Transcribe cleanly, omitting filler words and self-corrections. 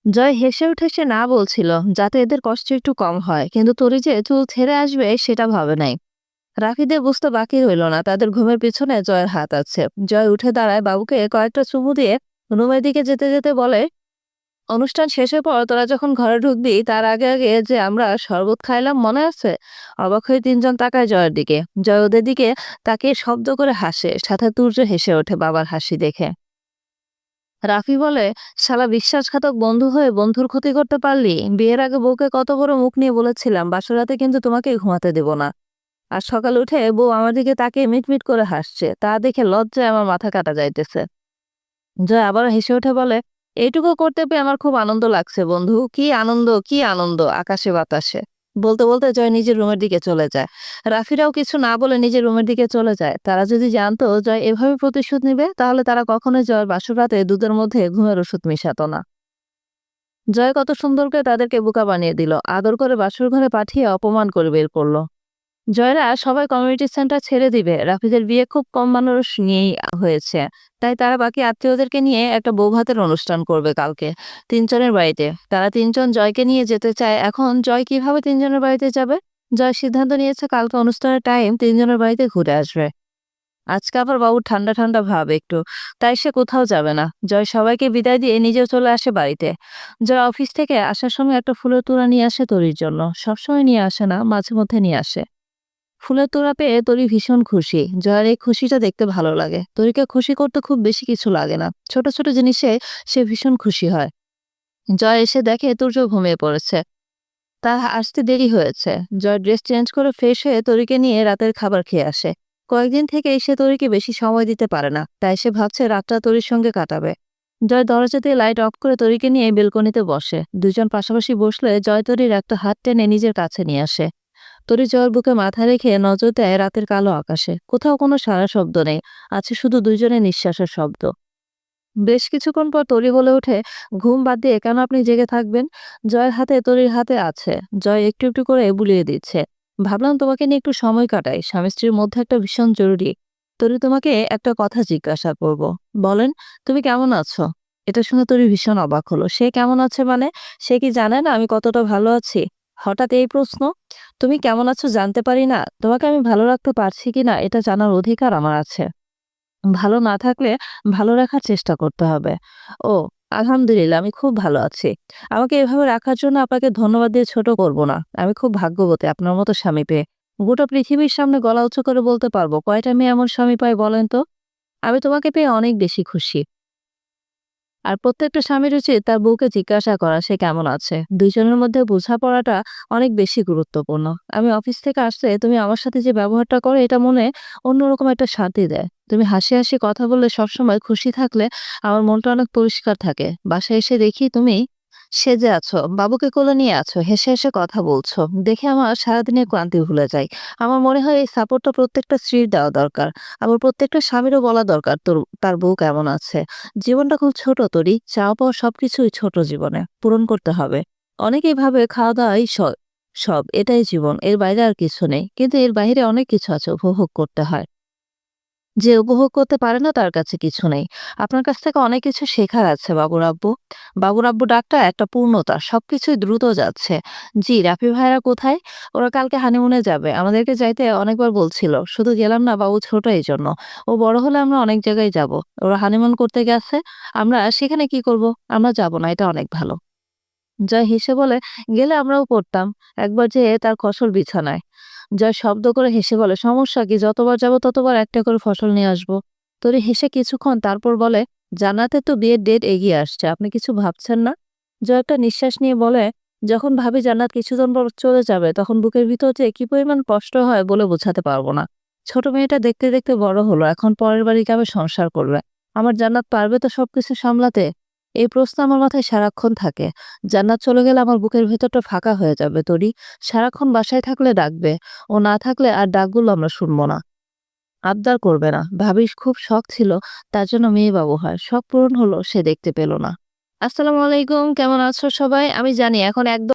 জয় হেসে উঠে সে না বলছিল, যাতে এদের কষ্ট একটু কম হয়, কিন্তু তরি যে চুল ছেড়ে আসবে সেটা ভাবে নাই। রাফিদের বুঝতে বাকি রইল না তাদের ঘুমের পিছনে জয়ের হাত আছে। জয় উঠে দাঁড়ায়, বাবুকে কয়েকটা চুমু দিয়ে রুমের দিকে যেতে যেতে বলে, অনুষ্ঠান শেষের পর তোরা যখন ঘরে ঢুকবি তার আগে আগে যে আমরা শরবত খাইলাম মনে আছে? অবাক হয়ে তিনজন তাকায় জয়ের দিকে। জয় ওদের দিকে তাকিয়ে শব্দ করে হাসে, সাথে তুর্য হেসে ওঠে বাবার হাসি দেখে। রাফি বলে, শালা বিশ্বাসঘাতক বন্ধু হয়ে বন্ধুর ক্ষতি করতে পারলি? বিয়ের আগে বউকে কত বড় মুখ নিয়ে বলেছিলাম বাসরাতে কিন্তু তোমাকে ঘুমাতে দেব না। আর সকাল উঠে বউ আমার দিকে তাকিয়ে মিটমিট করে হাসছে, তা দেখে লজ্জায় আমার মাথা কাটা যাইতেছে। জয় আবার হেসে উঠে বলে, এইটুকু করতে পেয়ে আমার খুব আনন্দ লাগছে বন্ধু, কি আনন্দ কি আনন্দ, আকাশে বাতাসে। বলতে বলতে জয় নিজের রুমের দিকে চলে যায়। রাফিরাও কিছু না বলে নিজের রুমের দিকে চলে যায়। তারা যদি জানতো জয় এভাবে প্রতিশোধ নেবে, তাহলে তারা কখনোই জয়ের বাসর রাতে দুধের মধ্যে ঘুমের ওষুধ মিশাতো না। জয় কত সুন্দর করে তাদেরকে বোকা বানিয়ে দিল, আদর করে বাসর ঘরে পাঠিয়ে অপমান করে বের করলো। জয়রা সবাই কমিউনিটি সেন্টার ছেড়ে দিবে, রাফিদের বিয়ে খুব কম মানুষ নিয়েই হয়েছে। তাই তারা বাকি আত্মীয়দেরকে নিয়ে একটা বৌভাতের অনুষ্ঠান করবে কালকে তিনজনের বাড়িতে। তারা তিনজন জয়কে নিয়ে যেতে চায়। এখন জয় কিভাবে তিনজনের বাড়িতে যাবে? জয় সিদ্ধান্ত নিয়েছে কালকে অনুষ্ঠানের টাইম তিনজনের বাড়িতে ঘুরে আসবে। আজকে আবার বাবুর ঠান্ডা ঠান্ডা ভাব একটু, তাই সে কোথাও যাবে না। জয় সবাইকে বিদায় দিয়ে নিজেও চলে আসে বাড়িতে। জয় অফিস থেকে আসার সময় একটা ফুলের তোড়া নিয়ে আসে তরির জন্য। সবসময় নিয়ে আসে না, মাঝে মধ্যে নিয়ে আসে। ফুলের তোড়া পেয়ে তরি ভীষণ খুশি। জয়ের এই খুশিটা দেখতে ভালো লাগে। তরিকে খুশি করতে খুব বেশি কিছু লাগে না, ছোট ছোট জিনিসে সে ভীষণ খুশি হয়। জয় এসে দেখে তুর্য ঘুমিয়ে পড়েছে, তার আসতে দেরি হয়েছে। জয় ড্রেস চেঞ্জ করে ফ্রেশ হয়ে তরিকে নিয়ে রাতের খাবার খেয়ে আসে। কয়েকদিন থেকে সে তরিকে বেশি সময় দিতে পারে না, তাই সে ভাবছে রাতটা তরির সঙ্গে কাটাবে। জয় দরজা দিয়ে লাইট অফ করে তরিকে নিয়ে বেলকনিতে বসে। দুজন পাশাপাশি বসলে জয় তরির একটা হাত টেনে নিজের কাছে নিয়ে আসে। তরি জয়ের বুকে মাথা রেখে নজর দেয় রাতের কালো আকাশে। কোথাও কোনো সারা শব্দ নেই, আছে শুধু দুইজনের নিঃশ্বাসের শব্দ। বেশ কিছুক্ষণ পর তরি বলে ওঠে, ঘুম বাদ দিয়ে কেন আপনি জেগে থাকবেন? জয়ের হাতে তরির হাতে আছে। জয় একটু একটু করে বুলিয়ে দিচ্ছে। ভাবলাম তোমাকে নিয়ে একটু সময় কাটাই, স্বামী স্ত্রীর মধ্যে একটা ভীষণ জরুরি। তরি তোমাকে একটা কথা জিজ্ঞাসা করব। বলেন, তুমি কেমন আছো? এটা শুনে তরি ভীষণ অবাক হলো। সে কেমন আছে মানে? সে কি জানে না আমি কতটা ভালো আছি? হঠাৎ এই প্রশ্ন? তুমি কেমন আছো জানতে পারি না? তোমাকে আমি ভালো রাখতে পারছি কিনা এটা জানার অধিকার আমার আছে। ভালো না থাকলে ভালো রাখার চেষ্টা করতে হবে। ও, আলহামদুলিল্লাহ আমি খুব ভালো আছি। আমাকে এভাবে রাখার জন্য আপনাকে ধন্যবাদ দিয়ে ছোট করব না। আমি খুব ভাগ্যবতী আপনার মতো স্বামী পেয়ে। গোটা পৃথিবীর সামনে গলা উঁচু করে বলতে পারবো, কয়টা মেয়ে এমন স্বামী পায় বলেন তো? আমি তোমাকে পেয়ে অনেক বেশি খুশি। আর প্রত্যেকটা স্বামীর উচিত তার বউকে জিজ্ঞাসা করা সে কেমন আছে। দুইজনের মধ্যে বোঝাপড়াটা অনেক বেশি গুরুত্বপূর্ণ। আমি অফিস থেকে আসলে তুমি আমার সাথে যে ব্যবহারটা করো এটা মনে অন্যরকম একটা শান্তি দেয়। তুমি হাসি হাসি কথা বললে, সবসময় খুশি থাকলে আমার মনটা অনেক পরিষ্কার থাকে। বাসায় এসে দেখি তুমি সেজে আছো, বাবুকে কোলে নিয়ে আছো, হেসে হেসে কথা বলছো, দেখে আমার সারাদিনের ক্লান্তি ভুলে যায়। আমার মনে হয় এই সাপোর্টটা প্রত্যেকটা স্ত্রীর দেওয়া দরকার। আবার প্রত্যেকটা স্বামীরও বলা দরকার তার বউ কেমন আছে। জীবনটা খুব ছোট তরি, চাওয়া পাওয়া সবকিছুই ছোট জীবনে পূরণ করতে হবে। অনেকেই ভাবে খাওয়া দাওয়াই সব এটাই জীবন, এর বাইরে আর কিছু নেই। কিন্তু এর বাইরে অনেক কিছু আছে, উপভোগ করতে হয়। যে উপভোগ করতে পারে না তার কাছে কিছু নেই। আপনার কাছ থেকে অনেক কিছু শেখার আছে বাবুর আব্বু। বাবুর আব্বু ডাকটা একটা পূর্ণতা, সবকিছুই দ্রুত যাচ্ছে। জি, রাফি ভাইরা কোথায়? ওরা কালকে হানিমুনে যাবে, আমাদেরকে যাইতে অনেকবার বলছিল, শুধু গেলাম না, বাবু ছোট এই জন্য। ও বড় হলে আমরা অনেক জায়গায় যাব। ওরা হানিমুন করতে গেছে, আমরা সেখানে কি করব? আমরা যাব না, এটা অনেক ভালো। জয় হেসে বলে, গেলে আমরাও পড়তাম। একবার যে তার ফসল বিছানায়। জয় শব্দ করে হেসে বলে, সমস্যা কি, যতবার যাব ততবার একটা করে ফসল নিয়ে আসবো। তরি হেসে কিছুক্ষণ, তারপর বলে, জান্নাতের তো বিয়ের ডেট এগিয়ে আসছে, আপনি কিছু ভাবছেন না? জয় একটা নিঃশ্বাস নিয়ে বলে, যখন ভাবি জান্নাত কিছুদিন পর চলে যাবে, তখন বুকের ভিতর যে কি পরিমাণ কষ্ট হয় বলে বোঝাতে পারবো না। ছোট মেয়েটা দেখতে দেখতে বড় হলো, এখন পরের বাড়ি যাবে, সংসার করবে। আমার জান্নাত পারবে তো সবকিছু সামলাতে? এই প্রশ্ন আমার মাথায় সারাক্ষণ থাকে। জান্নাত চলে গেলে আমার বুকের ভেতরটা ফাঁকা হয়ে যাবে তরি। সারাক্ষণ বাসায় থাকলে ডাকবে, ও না থাকলে আর ডাকগুলো আমরা শুনবো না। আবদার করবে না। ভাবির খুব শখ ছিল তার জন্য মেয়ে বাবু হয়, শখ পূরণ হলো, সে দেখতে পেল না। আসসালামু আলাইকুম, কেমন আছো সবাই? আমি জানি এখন একদম